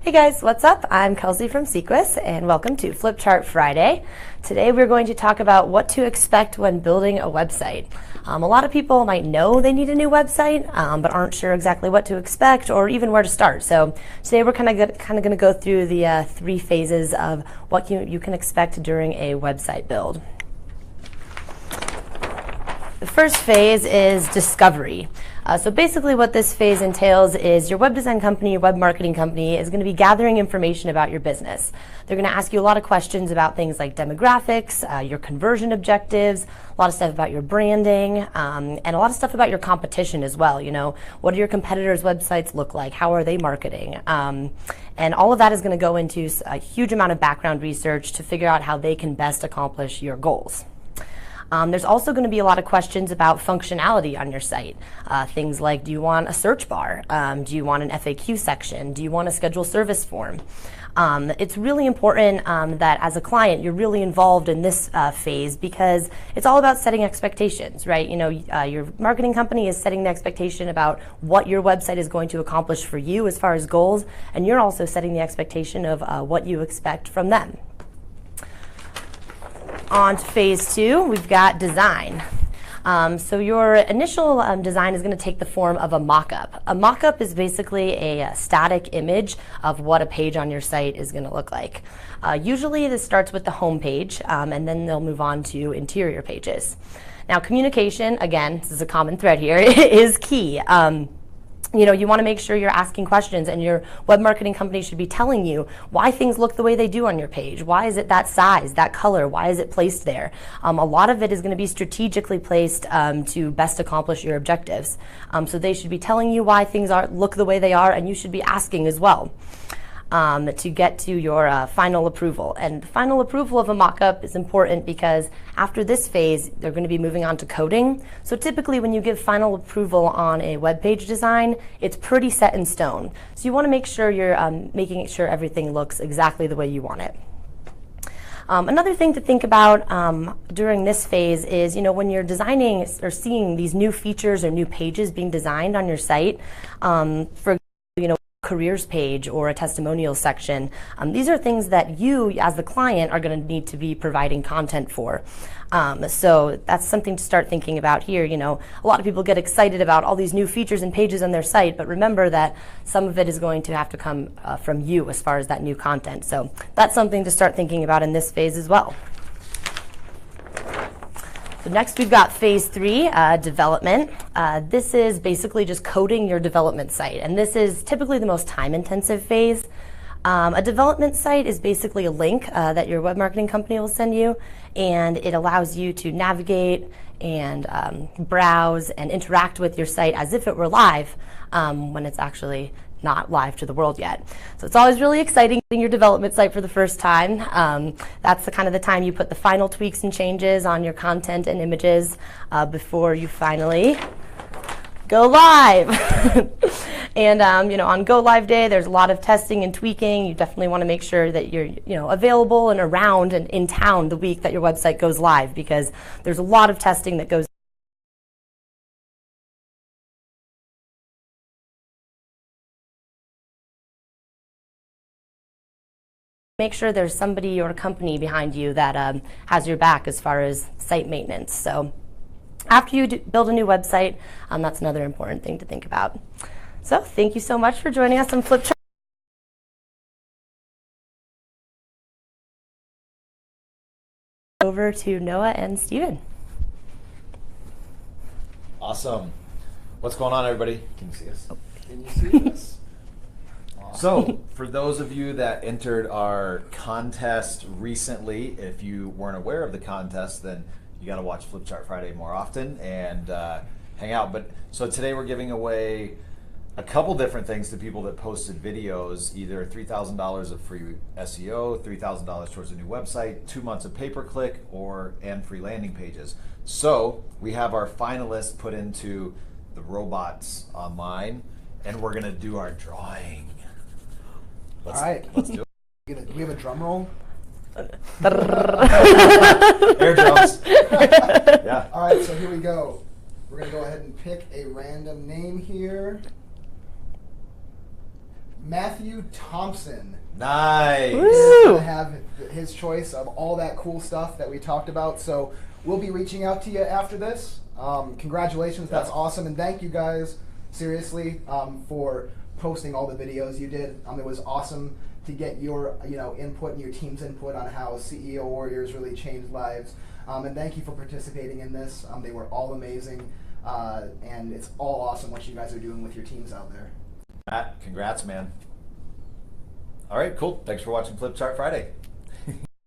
Hey guys, what's up? I'm Kelsey from Sequus and welcome to Flipchart Friday. Today we're going to talk about what to expect when building a website. A lot of people might know they need a new website, but aren't sure exactly what to expect or even where to start. So today we're kind of going to go through the 3 phases of what you can expect during a website build. The first phase is discovery. So basically what this phase entails is your web design company, your web marketing company is going to be gathering information about your business. They're going to ask you a lot of questions about things like demographics, your conversion objectives, a lot of stuff about your branding, and a lot of stuff about your competition as well. You know, what do your competitors' websites look like? How are they marketing? And all of that is going to go into a huge amount of background research to figure out how they can best accomplish your goals. There's also going to be a lot of questions about functionality on your site. Things like, do you want a search bar? Do you want an FAQ section? Do you want a schedule service form? It's really important that as a client you're really involved in this phase because it's all about setting expectations, right? You know, your marketing company is setting the expectation about what your website is going to accomplish for you as far as goals, and you're also setting the expectation of what you expect from them. On to phase 2, we've got design. So your initial design is going to take the form of a mock-up. A mock-up is basically a static image of what a page on your site is going to look like. Usually this starts with the home page, and then they'll move on to interior pages. Now communication, again, this is a common thread here, is key. You know, you want to make sure you're asking questions, and your web marketing company should be telling you why things look the way they do on your page. Why is it that size, that color? Why is it placed there? A lot of it is going to be strategically placed to best accomplish your objectives. So they should be telling you why things look the way they are, and you should be asking as well. To get to your final approval. And the final approval of a mock-up is important because after this phase, they're going to be moving on to coding. So typically when you give final approval on a web page design, it's pretty set in stone. So you want to make sure you're making sure everything looks exactly the way you want it. Another thing to think about during this phase is, you know, when you're designing or seeing these new features or new pages being designed on your site, for example, you know, careers page or a testimonial section. These are things that you as the client are going to need to be providing content for. So that's something to start thinking about here. You know, a lot of people get excited about all these new features and pages on their site, but remember that some of it is going to have to come from you as far as that new content. So that's something to start thinking about in this phase as well. So next we've got phase 3, development. This is basically just coding your development site, and this is typically the most time-intensive phase. A development site is basically a link that your web marketing company will send you, and it allows you to navigate and browse and interact with your site as if it were live when it's actually not live to the world yet. So it's always really exciting getting your development site for the first time. That's the kind of the time you put the final tweaks and changes on your content and images before you finally go live. And you know, on go live day, there's a lot of testing and tweaking. You definitely want to make sure that you're, you know, available and around and in town the week that your website goes live, because there's a lot of testing that goes. Make sure there's somebody or a company behind you that has your back as far as site maintenance. So after you build a new website, that's another important thing to think about. So thank you so much for joining us on Flipchart. Over to Noah and Steven. Awesome. What's going on, everybody? Can you see us? Oh. Can you see us? So, for those of you that entered our contest recently, if you weren't aware of the contest, then you got to watch Flipchart Friday more often and hang out. But so today we're giving away a couple different things to people that posted videos, either $3,000 of free SEO, $3,000 towards a new website, 2 months of pay-per-click, and free landing pages. So we have our finalists put into the robots online, and we're going to do our drawing. All right. Let's do it. Do we have a drum roll? Air drums. Yeah. All right, so here we go. We're going to go ahead and pick a random name here. Matthew Thompson. Nice. Woo! Is going to have his choice of all that cool stuff that we talked about. So we'll be reaching out to you after this. Congratulations. That's Yeah. awesome. And thank you guys, seriously, for posting all the videos you did. It was awesome to get your input and your team's input on how CEO Warriors really changed lives. And thank you for participating in this. They were all amazing. And it's all awesome what you guys are doing with your teams out there. Matt, congrats, man. All right, cool. Thanks for watching Flip Chart Friday.